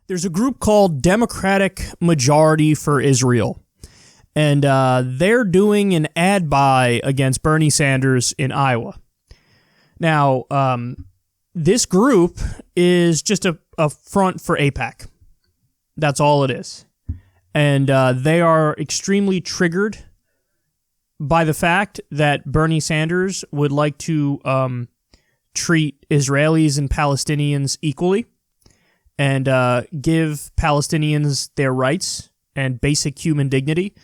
There's a group called Democratic Majority for Israel, and they're doing an ad buy against Bernie Sanders in Iowa. Now, this group is just a front for AIPAC. That's all it is. And they are extremely triggered by the fact that Bernie Sanders would like to treat Israelis and Palestinians equally and give Palestinians their rights and basic human dignity.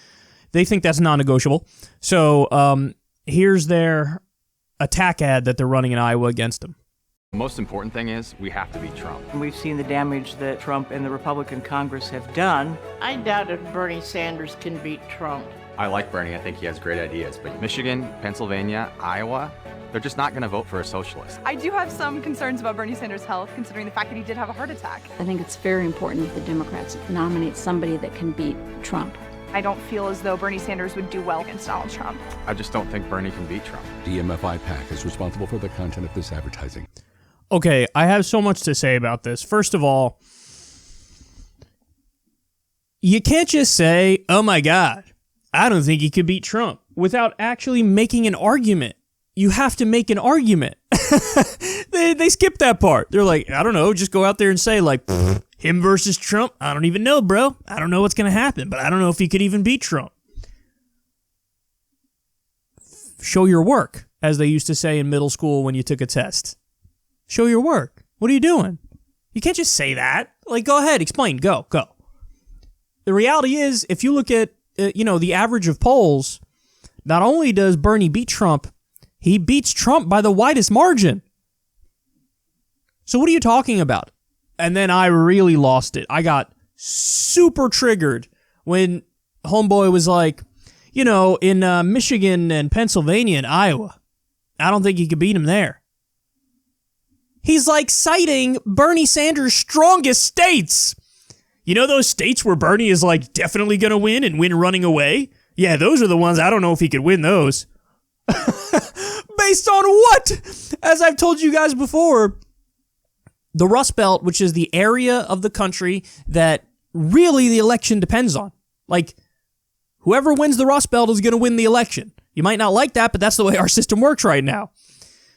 They think that's non-negotiable. So here's their attack ad that they're running in Iowa against him. The most important thing is we have to beat Trump. We've seen the damage that Trump and the Republican Congress have done. I doubt if Bernie Sanders can beat Trump. I like Bernie. I think he has great ideas. But Michigan, Pennsylvania, Iowa, they're just not going to vote for a socialist. I do have some concerns about Bernie Sanders' health, considering the fact that he did have a heart attack. I think it's very important that the Democrats nominate somebody that can beat Trump. I don't feel as though Bernie Sanders would do well against Donald Trump. I just don't think Bernie can beat Trump. DMFI PAC is responsible for the content of this advertising. Okay, I have so much to say about this. First of all, you can't just say, oh my God, I don't think he could beat Trump, without actually making an argument. You have to make an argument. They skip that part. They're like, I don't know, just go out there and say, like, him versus Trump? I don't even know, bro. I don't know what's going to happen, but I don't know if he could even beat Trump. Show your work, as they used to say in middle school when you took a test. Show your work. What are you doing? You can't just say that. Like, go ahead, explain. Go. The reality is, if you look at, the average of polls, not only does Bernie beat Trump, he beats Trump by the widest margin. So what are you talking about? And then I really lost it. I got super triggered when homeboy was like, in Michigan and Pennsylvania and Iowa, I don't think he could beat him there. He's like citing Bernie Sanders' strongest states. You know those states where Bernie is like definitely going to win and win running away? Yeah, those are the ones I don't know if he could win those. Based on what? As I've told you guys before, the Rust Belt, which is the area of the country that really the election depends on. Like, whoever wins the Rust Belt is going to win the election. You might not like that, but that's the way our system works right now.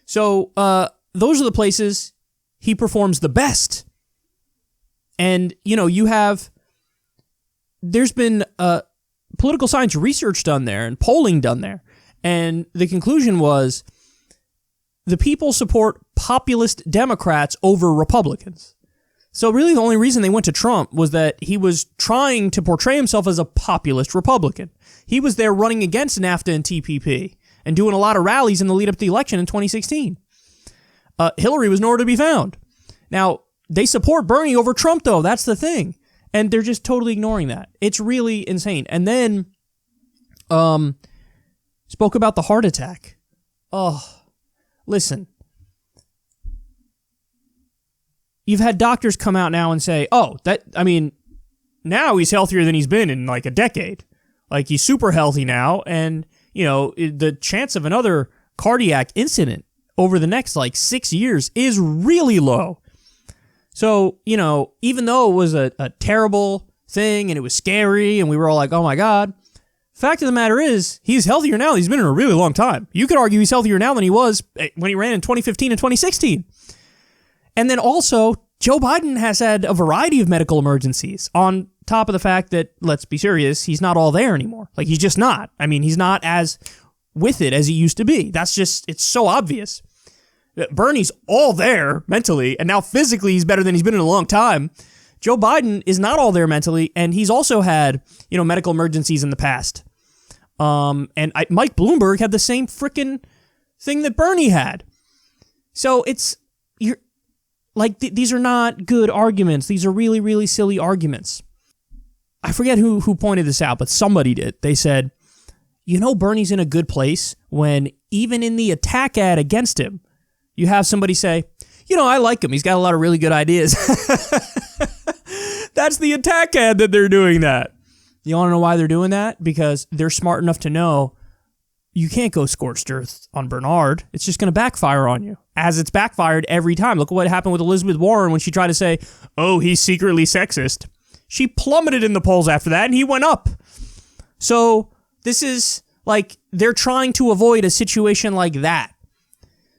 So, those are the places he performs the best. And, there's been political science research done there and polling done there. And the conclusion was the people support populist Democrats over Republicans. So really the only reason they went to Trump was that he was trying to portray himself as a populist Republican. He was there running against NAFTA and TPP and doing a lot of rallies in the lead up to the election in 2016. Hillary was nowhere to be found. Now, they support Bernie over Trump, though. That's the thing. And they're just totally ignoring that. It's really insane. And then spoke about the heart attack. Oh, listen. You've had doctors come out now and say, now he's healthier than he's been in like a decade. Like, he's super healthy now. And, the chance of another cardiac incident over the next 6 years is really low. So, even though it was a terrible thing and it was scary and we were all like, oh my God, fact of the matter is he's healthier now than he's been in a really long time. You could argue he's healthier now than he was when he ran in 2015 and 2016. And then also, Joe Biden has had a variety of medical emergencies on top of the fact that, let's be serious, he's not all there anymore. Like, he's just not. I mean, he's not as with it as he used to be. That's just, it's so obvious. Bernie's all there mentally, and now physically he's better than he's been in a long time. Joe Biden is not all there mentally, and he's also had, medical emergencies in the past. Mike Bloomberg had the same freaking thing that Bernie had. So these are not good arguments. These are really, really silly arguments. I forget who pointed this out, but somebody did. They said, Bernie's in a good place when even in the attack ad against him, you have somebody say, I like him. He's got a lot of really good ideas. That's the attack ad that they're doing that. You want to know why they're doing that? Because they're smart enough to know you can't go scorched earth on Bernard. It's just going to backfire on you. as it's backfired every time. Look at what happened with Elizabeth Warren when she tried to say, oh, he's secretly sexist. She plummeted in the polls after that, and he went up. So this is like they're trying to avoid a situation like that.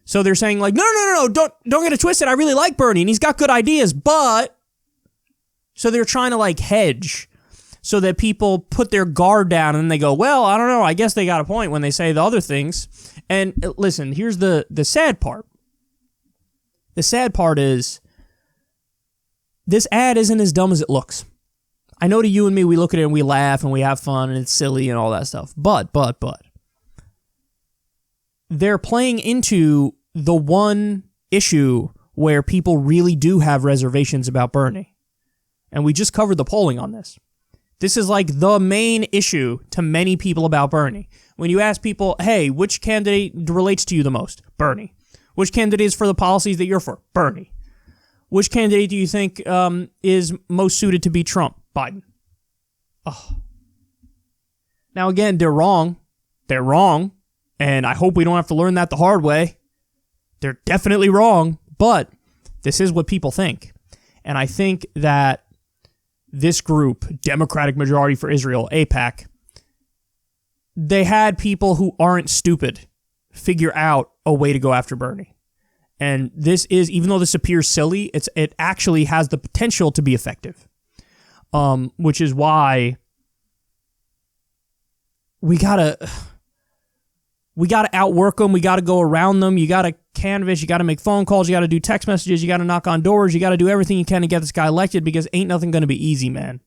So they're saying like, no, don't get it twisted. I really like Bernie, and he's got good ideas, but... So they're trying to like hedge so that people put their guard down and they go, well, I don't know. I guess they got a point when they say the other things. And listen, here's the sad part. The sad part is this ad isn't as dumb as it looks. I know to you and me, we look at it and we laugh and we have fun and it's silly and all that stuff. But they're playing into the one issue where people really do have reservations about Bernie. And we just covered the polling on this. This is like the main issue to many people about Bernie. When you ask people, hey, which candidate relates to you the most? Bernie. Which candidate is for the policies that you're for? Bernie. Which candidate do you think is most suited to beat Trump? Biden. Oh. Now, again, they're wrong. They're wrong. And I hope we don't have to learn that the hard way. They're definitely wrong. But this is what people think. And I think that this group, Democratic Majority for Israel, AIPAC, they had people who aren't stupid figure out a way to go after Bernie. And this is, even though this appears silly, it actually has the potential to be effective. Which is why we gotta outwork them. We gotta go around them. You gotta canvass. You gotta make phone calls. You gotta do text messages. You gotta knock on doors. You gotta do everything you can to get this guy elected because ain't nothing gonna be easy, man.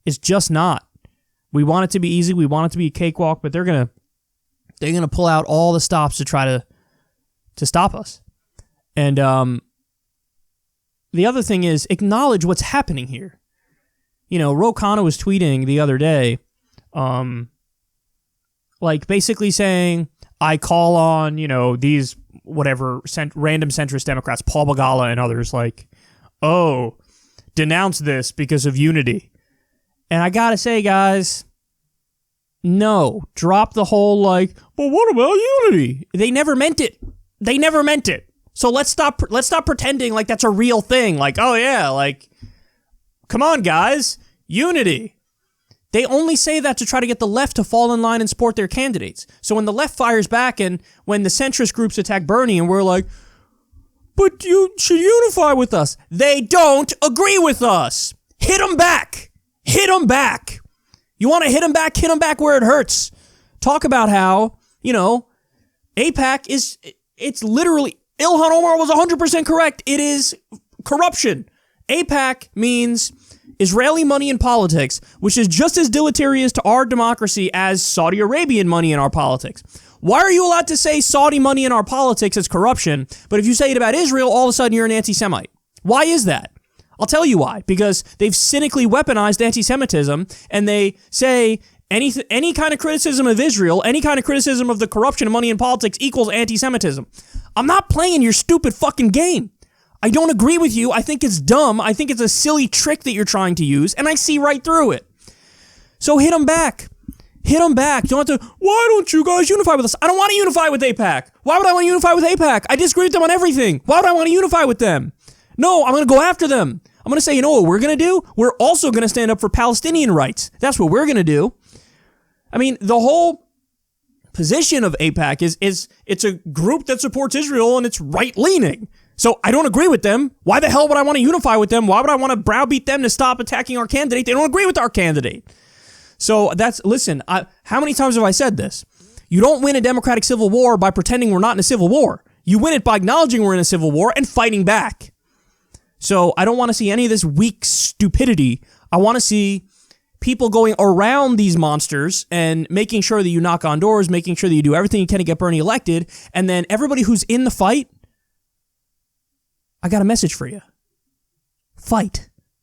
It's just not. We want it to be easy. We want it to be a cakewalk, but they're gonna pull out all the stops to try to stop us. And the other thing is acknowledge what's happening here. You know, Ro Khanna was tweeting the other day, like basically saying, I call on, these whatever random centrist Democrats, Paul Begala and others, like, oh, denounce this because of unity. And I gotta say, guys, no, drop the whole like, but what about unity? They never meant it. They never meant it. So let's stop pretending like that's a real thing. Like, oh yeah, like, come on, guys, unity. They only say that to try to get the left to fall in line and support their candidates. So when the left fires back and when the centrist groups attack Bernie and we're like, but you should unify with us. They don't agree with us. Hit them back. Hit them back. You want to hit them back where it hurts. Talk about how, AIPAC it's literally, Ilhan Omar was 100% correct. It is corruption. AIPAC means Israeli money in politics, which is just as deleterious to our democracy as Saudi Arabian money in our politics. Why are you allowed to say Saudi money in our politics is corruption, but if you say it about Israel, all of a sudden you're an anti-Semite? Why is that? I'll tell you why. Because they've cynically weaponized anti-Semitism, and they say any kind of criticism of Israel, any kind of criticism of the corruption of money in politics equals anti-Semitism. I'm not playing your stupid fucking game. I don't agree with you. I think it's dumb. I think it's a silly trick that you're trying to use, and I see right through it. So hit them back. Hit them back. You don't have to, why don't you guys unify with us? I don't want to unify with AIPAC. Why would I want to unify with AIPAC? I disagree with them on everything. Why would I want to unify with them? No, I'm going to go after them. I'm going to say, you know what we're going to do? We're also going to stand up for Palestinian rights. That's what we're going to do. I mean, the whole position of AIPAC is it's a group that supports Israel and it's right-leaning. So I don't agree with them. Why the hell would I want to unify with them? Why would I want to browbeat them to stop attacking our candidate? They don't agree with our candidate. So listen, how many times have I said this? You don't win a democratic civil war by pretending we're not in a civil war. You win it by acknowledging we're in a civil war and fighting back. So I don't want to see any of this weak stupidity. I want to see people going around these monsters and making sure that you knock on doors, making sure that you do everything you can to get Bernie elected, and then everybody who's in the fight, I got a message for you. Fight.